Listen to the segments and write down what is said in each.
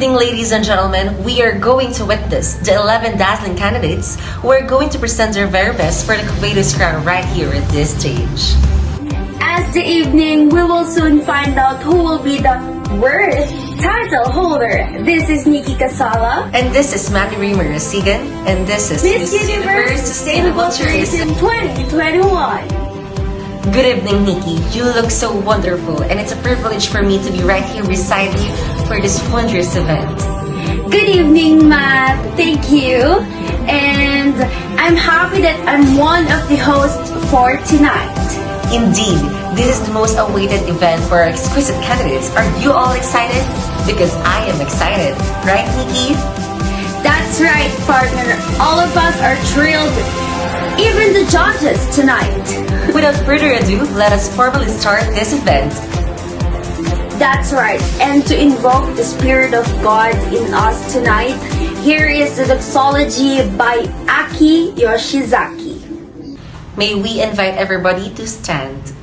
evening, ladies and gentlemen. We are going to witness the 11 dazzling candidates who are going to present their very best for the Covedos crown right here at this stage. As the evening, we will soon find out who will be the worst title holder. This is Nikky Casala. And this is Marasigan. And this is Miss Universe Sustainable Tourism 2021. Good evening, Nikky. You look so wonderful, and it's a privilege for me to be right here beside you for this wondrous event. Good evening, Matt. Thank you. And I'm happy that I'm one of the hosts for tonight. Indeed, this is the most awaited event for our exquisite candidates. Are you all excited? Because I am excited. Right, Nikky? That's right, partner. All of us are thrilled. Even the judges tonight. Without further ado, let us formally start this event. That's right. And to invoke the Spirit of God in us tonight, here is the doxology by Aki Yoshizaki. May we invite everybody to stand.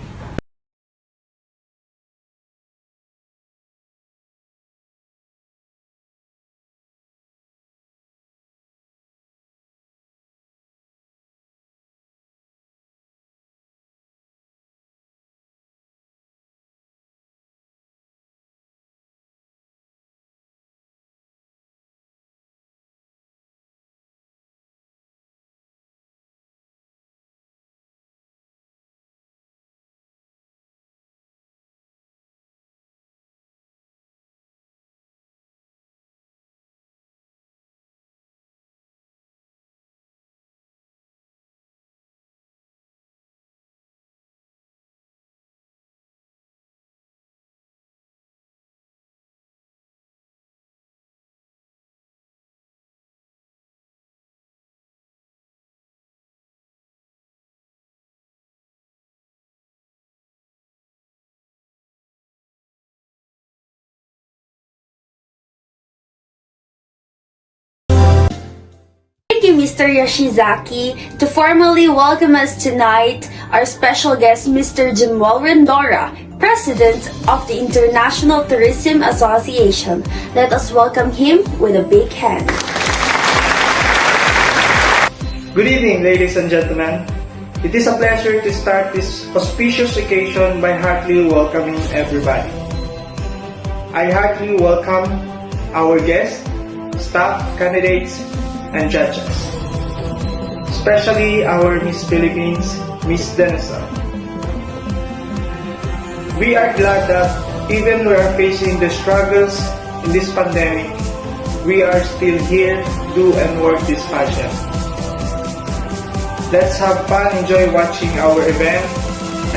Thank you, Mr. Yoshizaki. To formally welcome us tonight, our special guest, Mr. Jamuel Rendora, President of the International Tourism Association. Let us welcome him with a big hand. Good evening, ladies and gentlemen. It is a pleasure to start this auspicious occasion by heartily welcoming everybody. I heartily welcome our guests, staff, candidates, and judges, especially our Miss Philippines, Miss Danecel. We are glad that even we are facing the struggles in this pandemic, we are still here to do and work this pageant. Let's have fun, enjoy watching our event,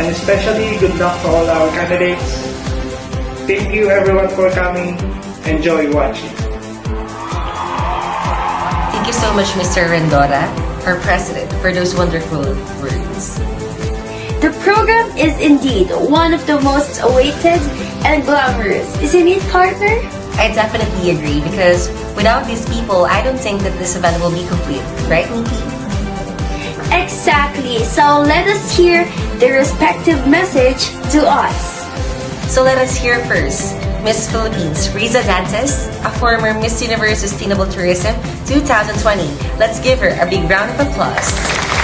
and especially good luck to all our candidates. Thank you everyone for coming. Enjoy watching. Thank you so much, Mr. Rendora, our president, for those wonderful words. The program is indeed one of the most awaited and glamorous, isn't it, partner? I definitely agree, because without these people, I don't think that this event will be complete. Right, Nikky? Exactly. So let us hear the respective message to us. So let us hear first Miss Philippines, Rizza Dantes, a former Miss Universe Sustainable Tourism 2020. Let's give her a big round of applause.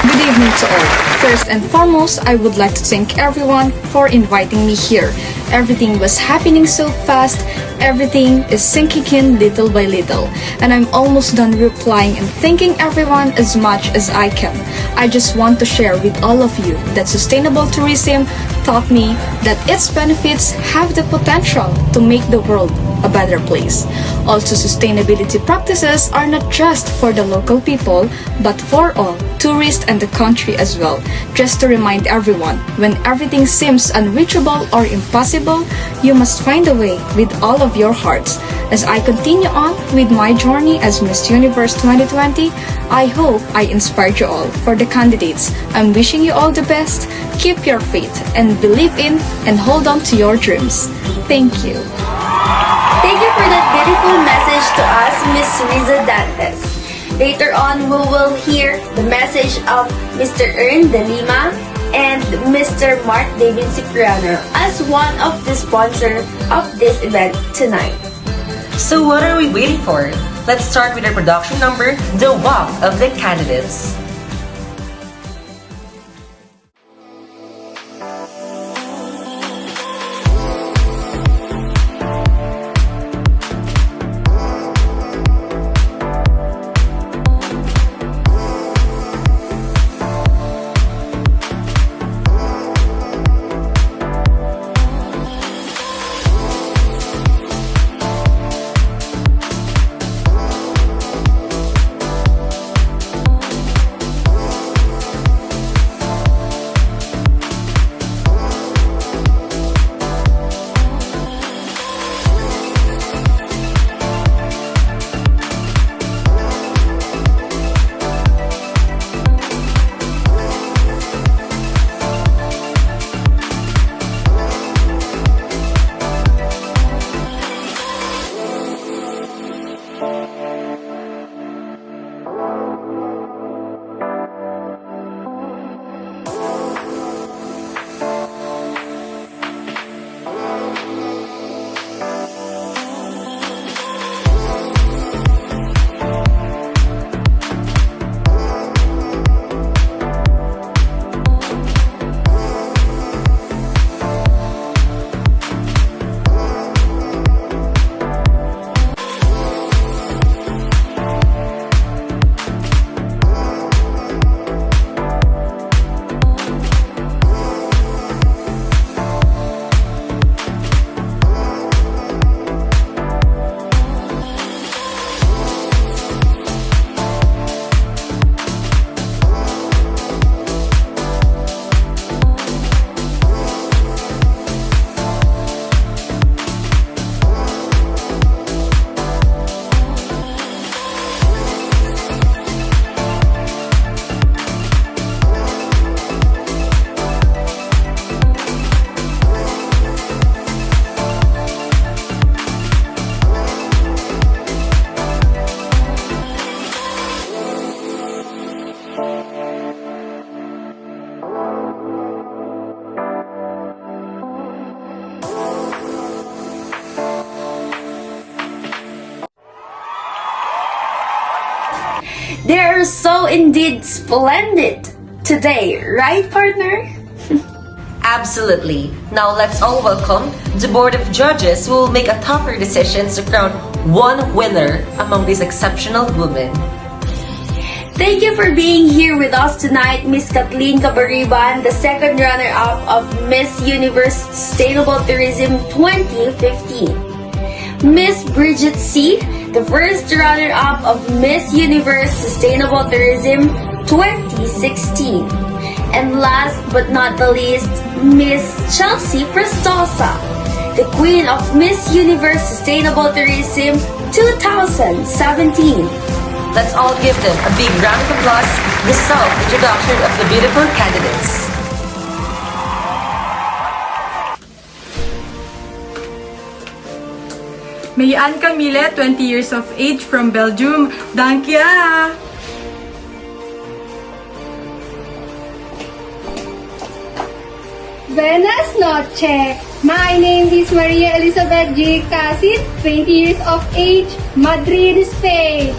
Good evening to all. First and foremost, I would like to thank everyone for inviting me here. Everything was happening so fast, everything is sinking in little by little, and I'm almost done replying and thanking everyone as much as I can. I just want to share with all of you that sustainable tourism taught me that its benefits have the potential to make the world a better place. Also, sustainability practices are not just for the local people, but for all, tourists and the country as well. Just to remind everyone, when everything seems unreachable or impossible, you must find a way with all of your hearts. As I continue on with my journey as Miss Universe 2020, I hope I inspired you all. For the candidates, I'm wishing you all the best. Keep your faith and believe in and hold on to your dreams. Thank you. Thank you for that beautiful message to us, Miss Rizza Dantes. Later on, we will hear the message of Mr. Eryn de Lima and Mr. Davin Cipriano as one of the sponsors of this event tonight. So what are we waiting for? Let's start with our production number, The Walk of the Candidates. They are so indeed splendid today, right, partner? Absolutely. Now let's all welcome the Board of Judges who will make a tougher decision to crown one winner among these exceptional women. Thank you for being here with us tonight, Miss Kathleen Cabariban, the second runner-up of Miss Universe Sustainable Tourism 2015. Miss Bridget C., the first runner-up of Miss Universe Sustainable Tourism 2016. And last but not the least, Miss Chelsea Prestosa, the Queen of Miss Universe Sustainable Tourism 2017. Let's all give them a big round of applause, the self-introduction of the beautiful candidates. Mayan Camille, 20 years of age from Belgium. Dankia! Buenas noches. My name is Maria Elizabeth G. Casin, 20 years of age, Madrid, Spain.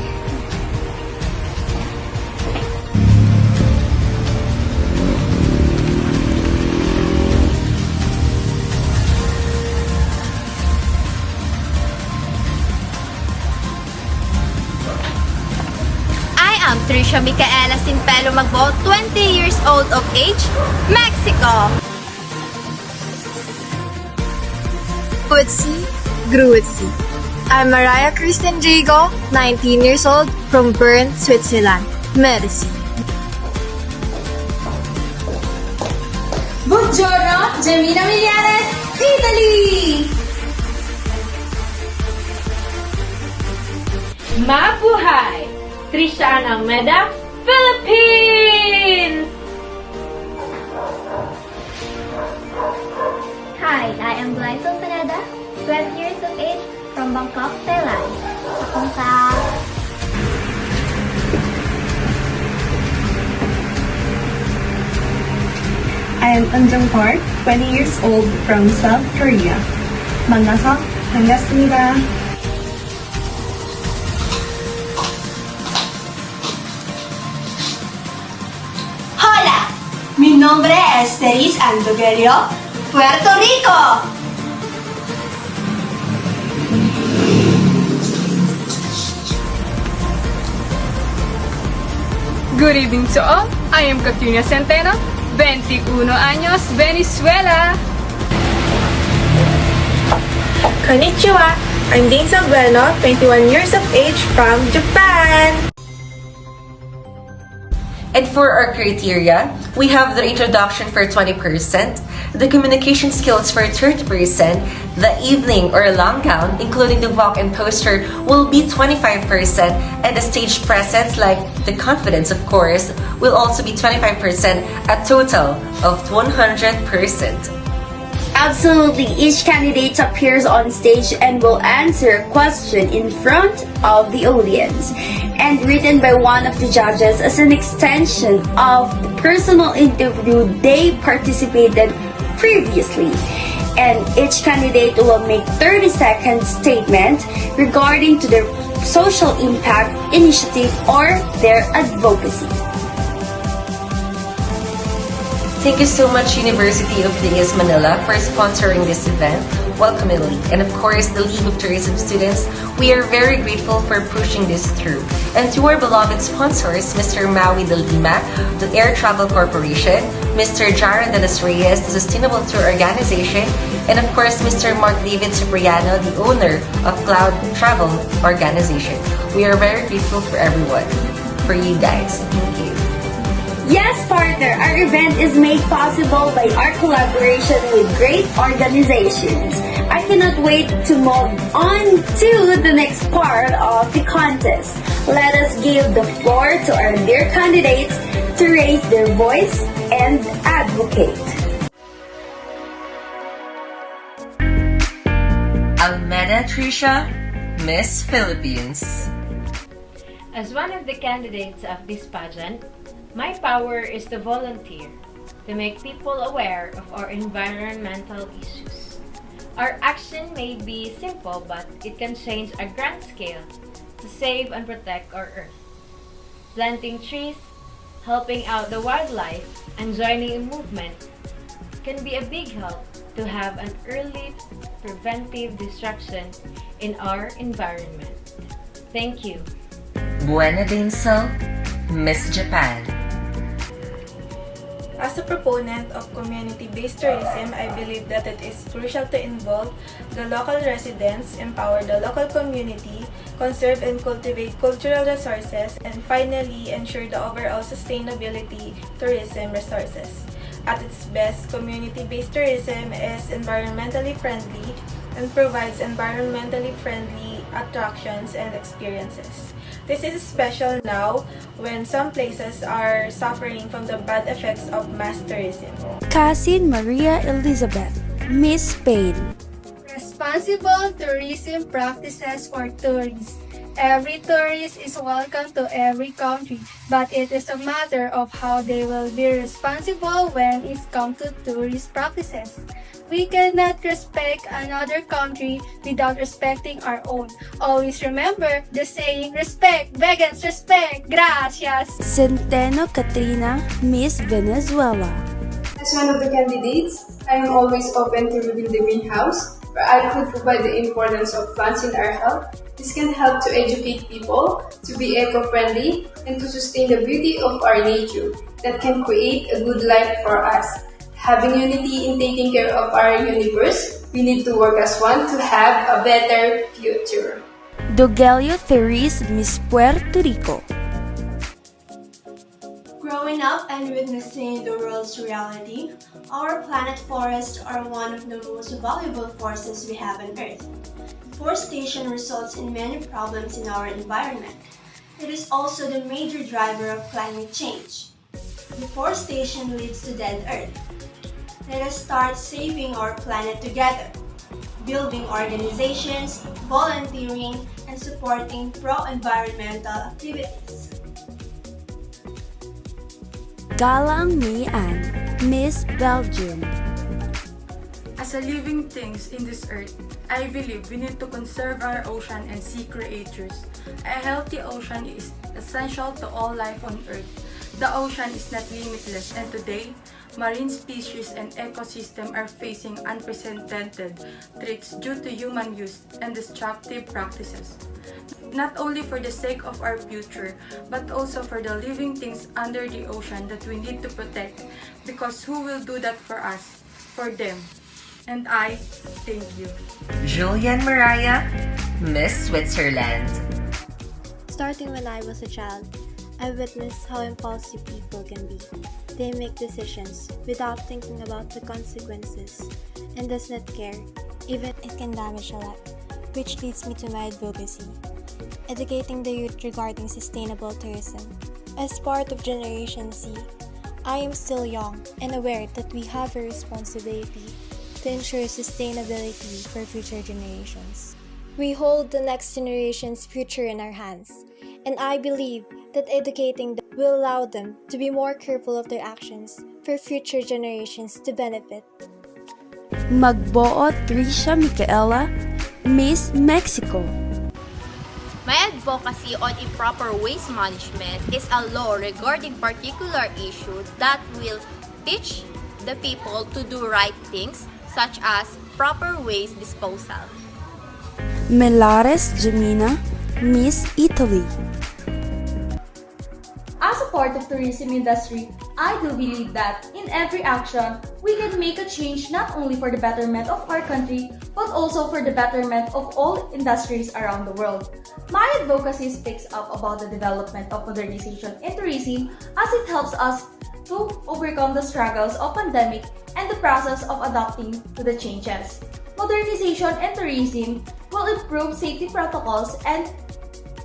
I am Trisha Michaella Simpelo Magboo, 20 years old of age, Mexico. Grew with C. I'm Mariah Kirsten Jago, 19 years old, from Bern, Switzerland. Medicine. Buongiorno, Jamina Millares, Italy! Mabuhay! Trisha Almeda, Philippines! Hi, I am Glycol Pineda, 12 years of age, from Bangkok, Thailand. Akong ka... I am Anjung Park, 20 years old, from South Korea. 만나서 반갑습니다. nombre es Therese Ann Dogelio, Puerto Rico. Good evening to all. I am Katrina Centeno, 21 años, Venezuela. Konnichiwa! I'm Danecel Bueno, 21 years of age from Japan. And for our criteria, we have the introduction for 20%, the communication skills for 30%, the evening or long gown, including the walk and poster, will be 25%, and the stage presence, like the confidence of course, will also be 25%, a total of 100%. Absolutely, each candidate appears on stage and will answer a question in front of the audience and written by one of the judges as an extension of the personal interview they participated previously. And each candidate will make 30-second statement regarding to their social impact initiative or their advocacy. Thank you so much, University of Reyes, Manila, for sponsoring this event. Welcome, Italy. And of course, the League of Tourism Students, we are very grateful for pushing this through. And to our beloved sponsors, Mr. Maui de Lima, the Air Travel Corporation, Mr. Jaron de los Reyes, the Sustainable Tour Organization, and of course, Mr. Mark David Cipriano, the owner of Cloud Travel Organization. We are very grateful for everyone, for you guys. Thank you. Yes, partner, our event is made possible by our collaboration with great organizations. I cannot wait to move on to the next part of the contest. Let us give the floor to our dear candidates to raise their voice and advocate. Almeda Tricia, Miss Philippines. As one of the candidates of this pageant, my power is to volunteer, to make people aware of our environmental issues. Our action may be simple, but it can change a grand scale to save and protect our Earth. Planting trees, helping out the wildlife, and joining a movement can be a big help to have an early preventive destruction in our environment. Thank you. Bueno, Danecel, Miss Japan. As a proponent of community-based tourism, I believe that it is crucial to involve the local residents, empower the local community, conserve and cultivate cultural resources, and finally ensure the overall sustainability tourism resources. At its best, community-based tourism is environmentally friendly and provides environmentally friendly attractions and experiences. This is special now when some places are suffering from the bad effects of mass tourism. Casin Maria Elizabeth, Miss Spain. Responsible tourism practices for tourists. Every tourist is welcome to every country, but it is a matter of how they will be responsible when it comes to tourist practices. We cannot respect another country without respecting our own. Always remember the saying, respect begets respect. Gracias. Centeno Katrina, Miss Venezuela. As one of the candidates, I am always open to rebuild the greenhouse, where I could provide the importance of plants in our health. This can help to educate people, to be eco-friendly, and to sustain the beauty of our nature that can create a good life for us. Having unity in taking care of our universe, we need to work as one to have a better future. Dogelio Therese, Miss Puerto Rico. Growing up and witnessing the world's reality, our planet forests are one of the most valuable forces we have on Earth. Deforestation results in many problems in our environment. It is also the major driver of climate change. Deforestation leads to dead Earth. Let us start saving our planet together, building organizations, volunteering, and supporting pro-environmental activities. Galang Ann, Miss Belgium. As a living things in this earth, I believe we need to conserve our ocean and sea creatures. A healthy ocean is essential to all life on earth. The ocean is not limitless, and today, marine species and ecosystem are facing unprecedented threats due to human use and destructive practices. Not only for the sake of our future, but also for the living things under the ocean that we need to protect, because who will do that for us? For them. And I thank you. Julian Mariah, Miss Switzerland. Starting when I was a child, I witnessed how impulsive people can be. They make decisions without thinking about the consequences and does not care, even it can damage a lot, which leads me to my advocacy, educating the youth regarding sustainable tourism. As part of Generation Z, I am still young and aware that we have a responsibility to ensure sustainability for future generations. We hold the next generation's future in our hands, and I believe that educating them will allow them to be more careful of their actions for future generations to benefit. Magboo Trisha Michaella, Miss Mexico. My advocacy on improper waste management is a law regarding particular issue that will teach the people to do right things, such as proper waste disposal. Millares Gemina, Miss Italy. As a part of the tourism industry, I do believe that in every action, we can make a change not only for the betterment of our country, but also for the betterment of all industries around the world. My advocacy speaks up about the development of modernization in tourism, as it helps us to overcome the struggles of pandemic and the process of adapting to the changes. Modernization in tourism will improve safety protocols and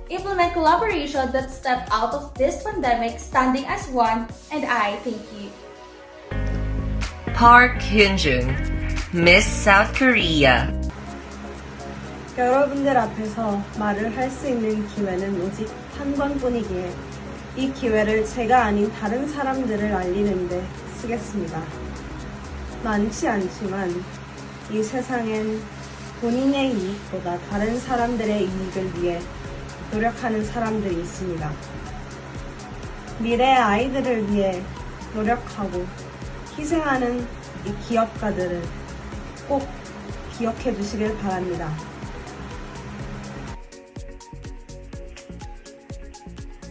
implement collaboration that step out of this pandemic standing as one, and I thank you. Park Hyunjung, Miss South Korea. 여러분들 앞에서 말을 할 수 있는 기회는 오직 한 번뿐이기에 이 기회를 제가 아닌 다른 사람들을 알리는데 쓰겠습니다. 많지 않지만 이 세상엔 본인의 이익보다 다른 사람들의 이익을 위해 노력하는 사람들이 있습니다. 미래의 아이들을 위해 노력하고 희생하는 이 기업가들을 꼭 기억해 주시길 바랍니다.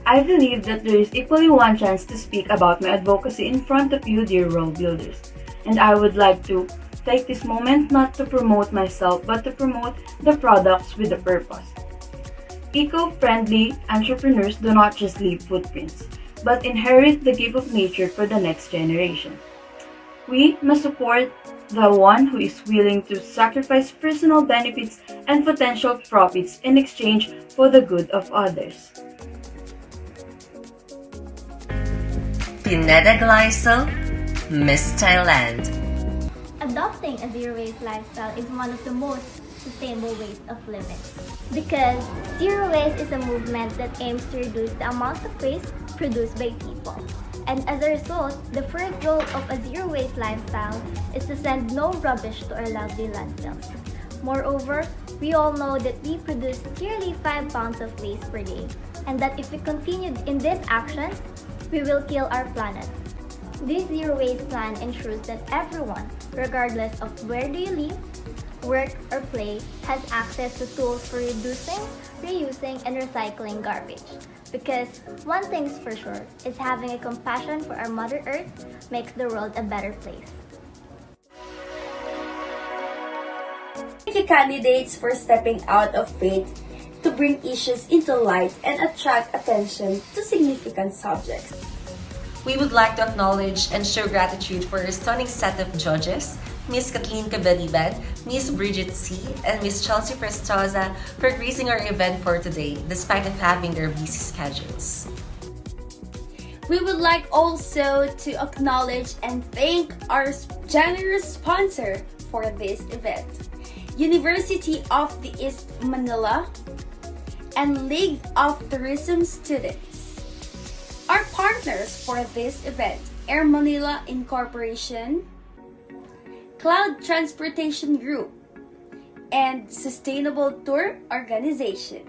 I believe that there is equally one chance to speak about my advocacy in front of you, dear world builders. And I would like to take this moment not to promote myself, but to promote the products with a purpose. Eco-friendly entrepreneurs do not just leave footprints, but inherit the gift of nature for the next generation. We must support the one who is willing to sacrifice personal benefits and potential profits in exchange for the good of others. Pineda Gleisel, Miss Thailand. Adopting a zero-waste lifestyle is one of the most sustainable ways of living. Because zero waste is a movement that aims to reduce the amount of waste produced by people. And as a result, the first goal of a zero-waste lifestyle is to send no rubbish to our lovely landfills. Moreover, we all know that we produce nearly 5 pounds of waste per day, and that if we continue in these actions, we will kill our planet. This zero-waste plan ensures that everyone, regardless of where do you live, work, or play, has access to tools for reducing, reusing, and recycling garbage. Because one thing's for sure, is having a compassion for our Mother Earth makes the world a better place. Thank you, candidates, for stepping out of faith to bring issues into light and attract attention to significant subjects. We would like to acknowledge and show gratitude for a stunning set of judges, Miss Kathleen Cabariban, Miss Bridget C., and Miss Chelsea Prestoza for gracing our event for today, despite of having their busy schedules. We would like also to acknowledge and thank our generous sponsor for this event, University of the East Manila and League of Tourism Students. Our partners for this event, Air Manila Incorporation, Cloud Transportation Group, and Sustainable Tour Organization.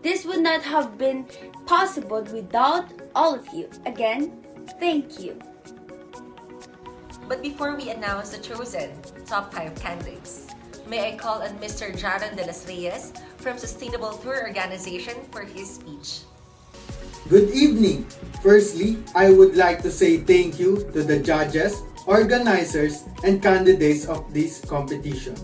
This would not have been possible without all of you. Again, thank you. But before we announce the chosen top 5 candidates, may I call on Mr. Jaron de los Reyes from Sustainable Tour Organization for his speech. Good evening! Firstly, I would like to say thank you to the judges, organizers, and candidates of this competition.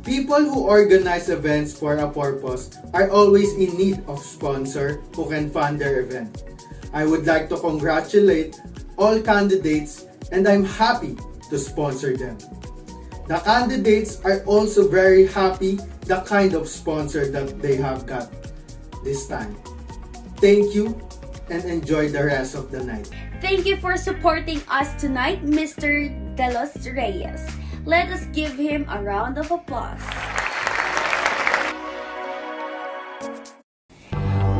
People who organize events for a purpose are always in need of sponsor who can fund their event. I would like to congratulate all candidates and I'm happy to sponsor them. The candidates are also very happy the kind of sponsor that they have got this time. Thank you and enjoy the rest of the night. Thank you for supporting us tonight, Mr. Delos Reyes. Let us give him a round of applause.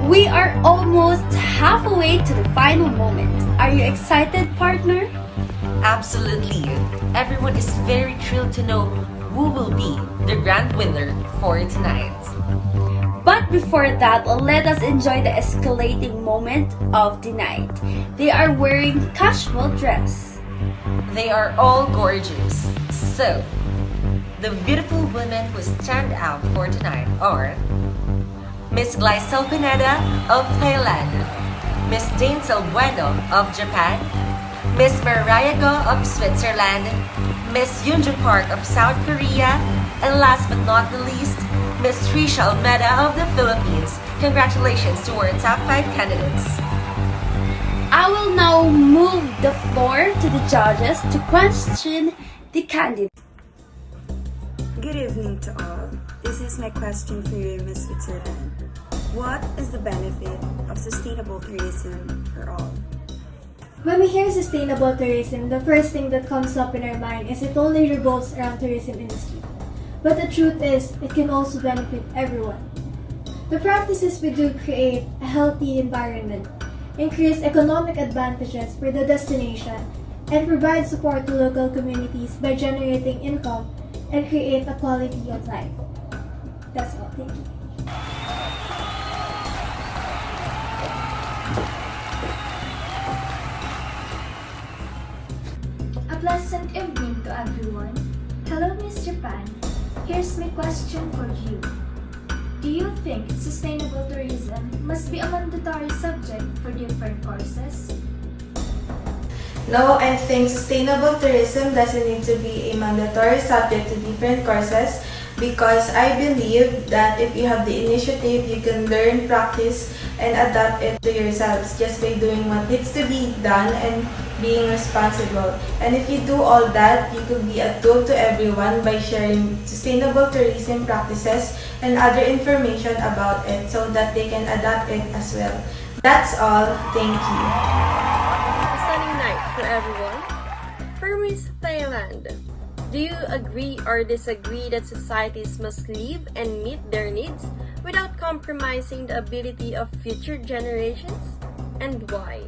We are almost halfway to the final moment. Are you excited, partner? Absolutely. Everyone is very thrilled to know who will be the grand winner for tonight. But before that, let us enjoy the escalating moment of the night. They are wearing casual dress. They are all gorgeous. So, the beautiful women who stand out for tonight are Miss Glycel Pineda of Thailand, Miss Danecel Bueno of Japan, Miss Mariah of Switzerland, Miss Yunju Park of South Korea, and last but not the least, Miss Trisha Almeda of the Philippines. Congratulations to our top 5 candidates. I will now move the floor to the judges to question the candidates. Good evening to all. This is my question for you, Miss Switzerland. What is the benefit of sustainable tourism for all? When we hear sustainable tourism, the first thing that comes up in our mind is it only revolves around tourism industry. But the truth is, it can also benefit everyone. The practices we do create a healthy environment, increase economic advantages for the destination, and provide support to local communities by generating income and create a quality of life. That's all. Thank you. A pleasant evening to everyone. Hello, Miss Japan. Here's my question for you. Do you think sustainable tourism must be a mandatory subject for different courses? No, I think sustainable tourism doesn't need to be a mandatory subject to different courses because I believe that if you have the initiative, you can learn, practice, and adapt it to yourselves just by doing what needs to be done and being responsible. And if you do all that, you could be a tool to everyone by sharing sustainable tourism practices and other information about it so that they can adapt it as well. That's all. Thank you. A sunny night for everyone. For Miss Thailand, do you agree or disagree that societies must live and meet their needs without compromising the ability of future generations? And why?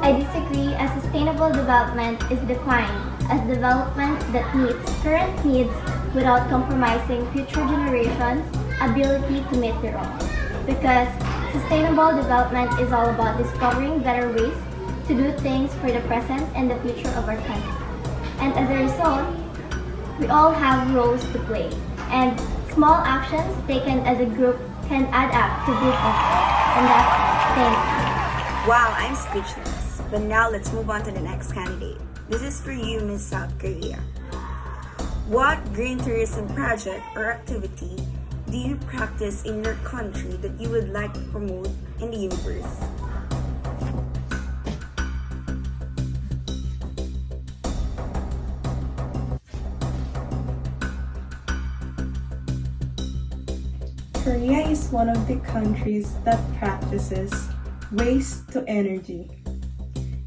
I disagree, as sustainable development is defined as development that meets current needs without compromising future generations' ability to meet their own. Because sustainable development is all about discovering better ways to do things for the present and the future of our country. And as a result, we all have roles to play, and small actions taken as a group can add up to big effort. And that's all. Thank you. Wow, I'm speechless. But now let's move on to the next candidate. This is for you, Miss South Korea. What green tourism project or activity do you practice in your country that you would like to promote in the universe? Korea is one of the countries that practices waste to energy.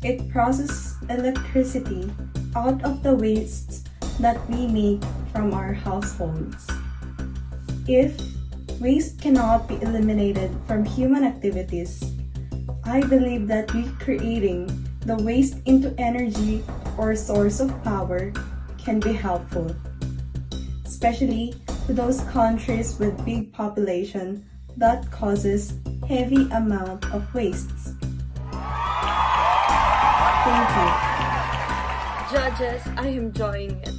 It processes electricity out of the wastes that we make from our households. If waste cannot be eliminated from human activities, I believe that recreating the waste into energy or source of power can be helpful, especially to those countries with big population that causes heavy amount of wastes. Thank you. Judges, I am enjoying it.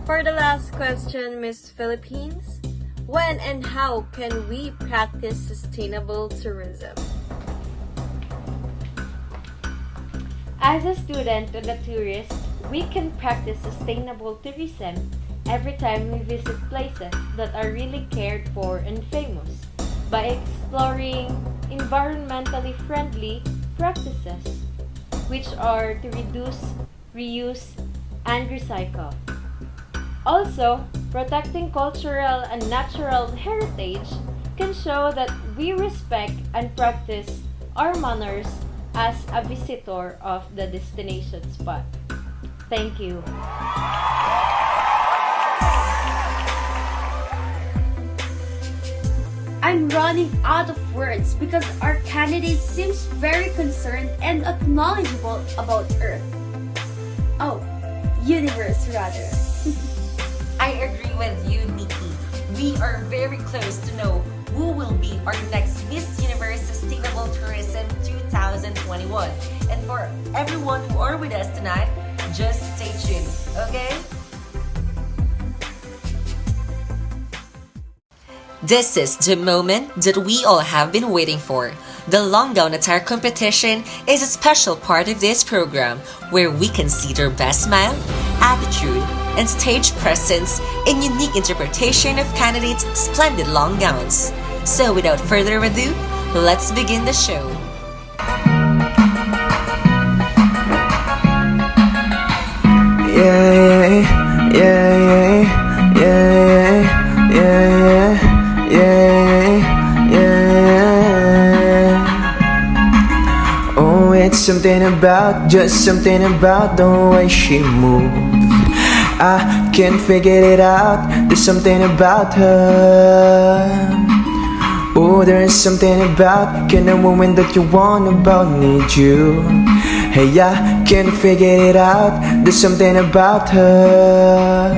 For the last question, Miss Philippines, when and how can we practice sustainable tourism? As a student and a tourist, we can practice sustainable tourism every time we visit places that are really cared for and famous by exploring environmentally friendly practices, which are to reduce, reuse, and recycle. Also, protecting cultural and natural heritage can show that we respect and practice our manners as a visitor of the destination spot. Thank you. I'm running out of words because our candidate seems very concerned and knowledgeable about Earth. Oh, universe rather. I agree with you, Nikky. We are very close to know who will be our next Miss Universe Sustainable Tourism 2021. And for everyone who are with us tonight, just stay tuned, okay? This is the moment that we all have been waiting for. The Long Gown Attire Competition is a special part of this program where we can see their best smile, attitude, and stage presence in unique interpretation of candidates' splendid long gowns. So without further ado, let's begin the show. Oh, it's just something about the way she moves. I can't figure it out, there's something about her. Oh, there's something about kind of woman that you want about need you. Hey, I can't figure it out, there's something about her.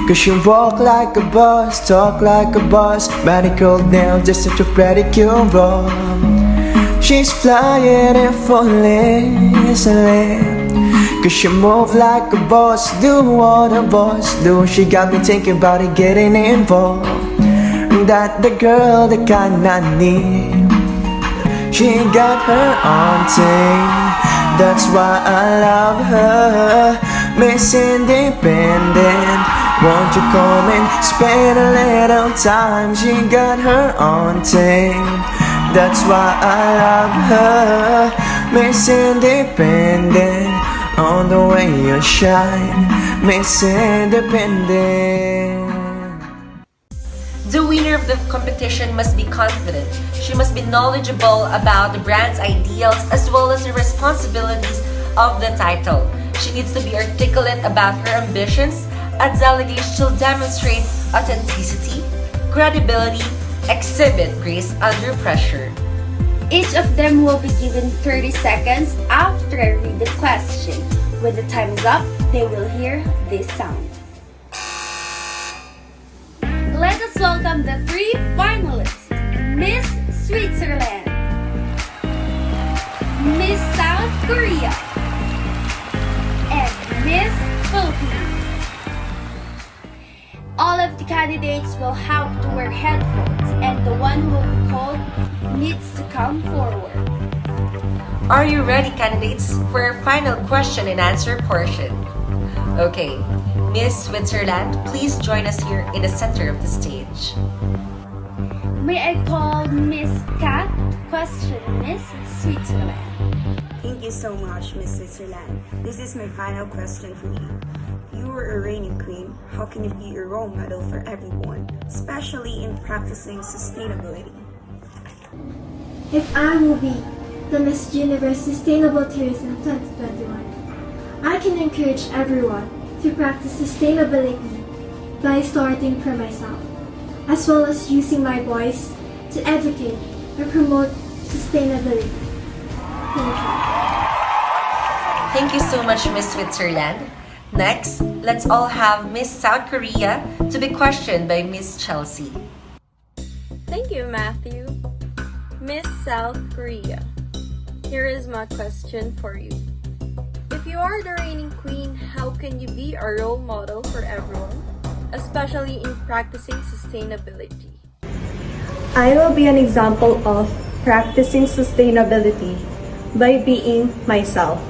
Cause she walk like a boss, talk like a boss, medical nails just such a pedicure raw. She's flying and falling easily. Cause she move like a boss, do what a boss do. She got me thinking about it, getting involved. That the girl that kinda need. She got her own thing, that's why I love her. Miss Independent, won't you come and spend a little time? She got her own thing, that's why I love her. Miss Independent, on the way you shine, Miss Independent. The winner of the competition must be confident. She must be knowledgeable about the brand's ideals as well as the responsibilities of the title. She needs to be articulate about her ambitions. As delegate, she'll demonstrate authenticity, credibility, exhibit grace under pressure. Each of them will be given 30 seconds after I read the question. When the time is up, they will hear this sound. Let us welcome the three finalists. Miss Switzerland, Miss South Korea, and Miss Philippines. All of the candidates will have to wear headphones, and the one who will be called needs to come forward. Are you ready, candidates, for our final question and answer portion? Okay, Miss Switzerland, please join us here in the center of the stage. May I call Miss Kat to question Miss Switzerland? Thank you so much, Miss Switzerland. This is my final question for you. You are a reigning queen. How can you be a role model for everyone, especially in practicing sustainability? If I will be the Miss Universe Sustainable Tourism 2021, I can encourage everyone to practice sustainability by starting from myself, as well as using my voice to educate and promote sustainability. Thank you. Thank you so much, Miss Switzerland. Next, let's all have Miss South Korea to be questioned by Miss Chelsea. Thank you, Matthew. Miss South Korea, here is my question for you. If you are the reigning queen, how can you be a role model for everyone, especially in practicing sustainability? I will be an example of practicing sustainability by being myself.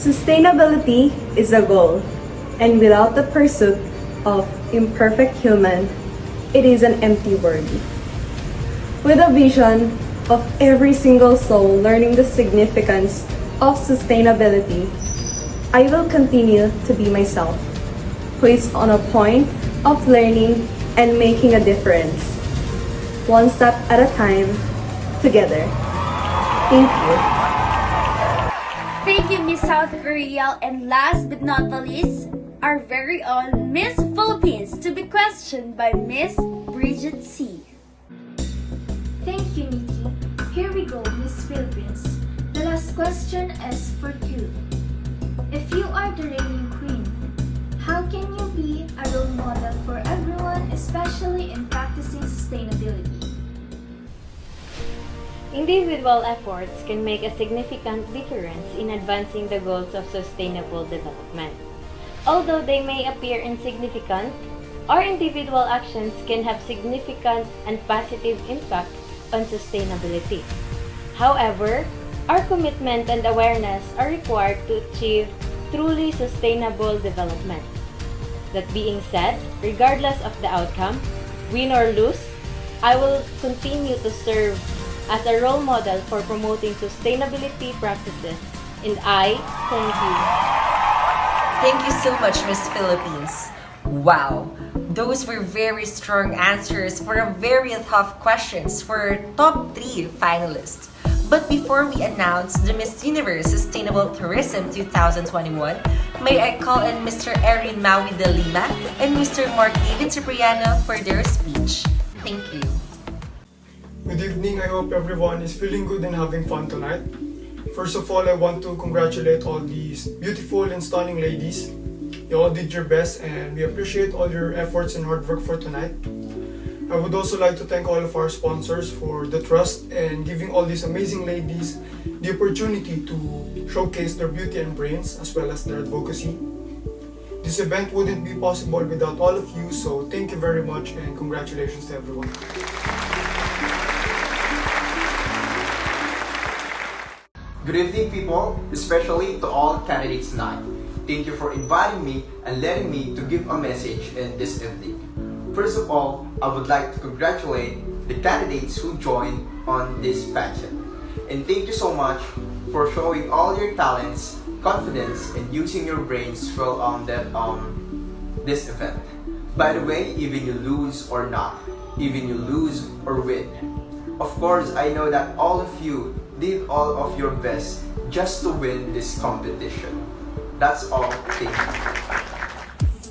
Sustainability is a goal, and without the pursuit of imperfect human, it is an empty word. With a vision of every single soul learning the significance of sustainability, I will continue to be myself, who is on a point of learning and making a difference, one step at a time, together. Thank you. Thank you, Miss South Korea. And last but not the least, our very own Miss Philippines, to be questioned by Miss Bridget C. Thank you, Nikki. Here we go, Miss Philippines. The last question is for you. If you are the reigning queen, how can you be a role model for everyone, especially in practicing sustainability? Individual efforts can make a significant difference in advancing the goals of sustainable development. Although they may appear insignificant, our individual actions can have significant and positive impact on sustainability. However, our commitment and awareness are required to achieve truly sustainable development. That being said, regardless of the outcome, win or lose, I will continue to serve as a role model for promoting sustainability practices. And I thank you. Thank you so much, Miss Philippines. Wow, those were very strong answers for a very tough questions for our top 3 finalists. But before we announce the Miss Universe Sustainable Tourism 2021, may I call in Mr. Eryn Maui de Lima and Mr. Mark Davin Cipriano for their speech. Thank you. Good evening. I hope everyone is feeling good and having fun tonight. First of all, I want to congratulate all these beautiful and stunning ladies. You all did your best and we appreciate all your efforts and hard work for tonight. I would also like to thank all of our sponsors for the trust and giving all these amazing ladies the opportunity to showcase their beauty and brains as well as their advocacy. This event wouldn't be possible without all of you, so thank you very much and congratulations to everyone. Good evening, people, especially to all candidates tonight. Thank you for inviting me and letting me to give a message in this evening. First of all, I would like to congratulate the candidates who joined on this pageant. And thank you so much for showing all your talents, confidence, and using your brains well on this event. By the way, even you lose or not, even you lose or win. Of course, I know that all of you did all of your best just to win this competition. That's all. Thank you.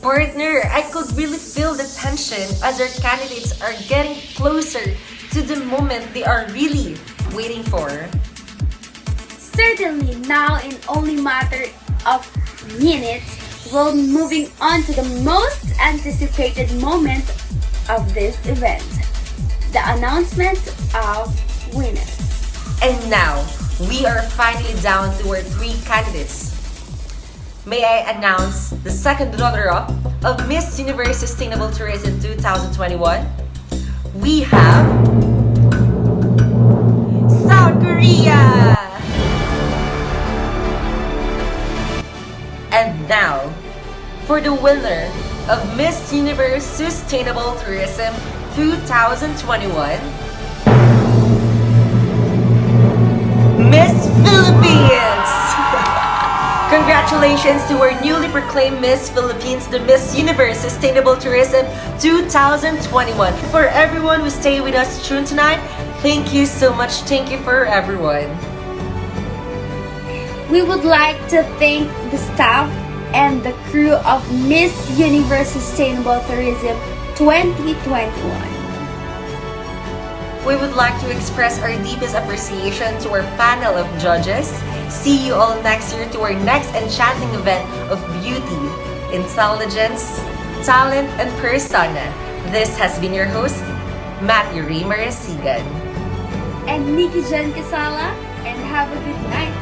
Partner, I could really feel the tension as our candidates are getting closer to the moment they are really waiting for. Certainly, now in only matter of minutes, we'll be moving on to the most anticipated moment of this event, the announcement of winners. And now, we are finally down to our 3 candidates. May I announce the second runner-up of Miss Universe Sustainable Tourism 2021? We have South Korea! And now, for the winner of Miss Universe Sustainable Tourism 2021, Miss Philippines! Congratulations to our newly proclaimed Miss Philippines, the Miss Universe Sustainable Tourism 2021. For everyone who stayed with us tuned tonight, thank you so much. Thank you for everyone. We would like to thank the staff and the crew of Miss Universe Sustainable Tourism 2021. We would like to express our deepest appreciation to our panel of judges. See you all next year to our next enchanting event of beauty, intelligence, talent, and persona. This has been your host, Marasigan. And Nikky Casala, and have a good night,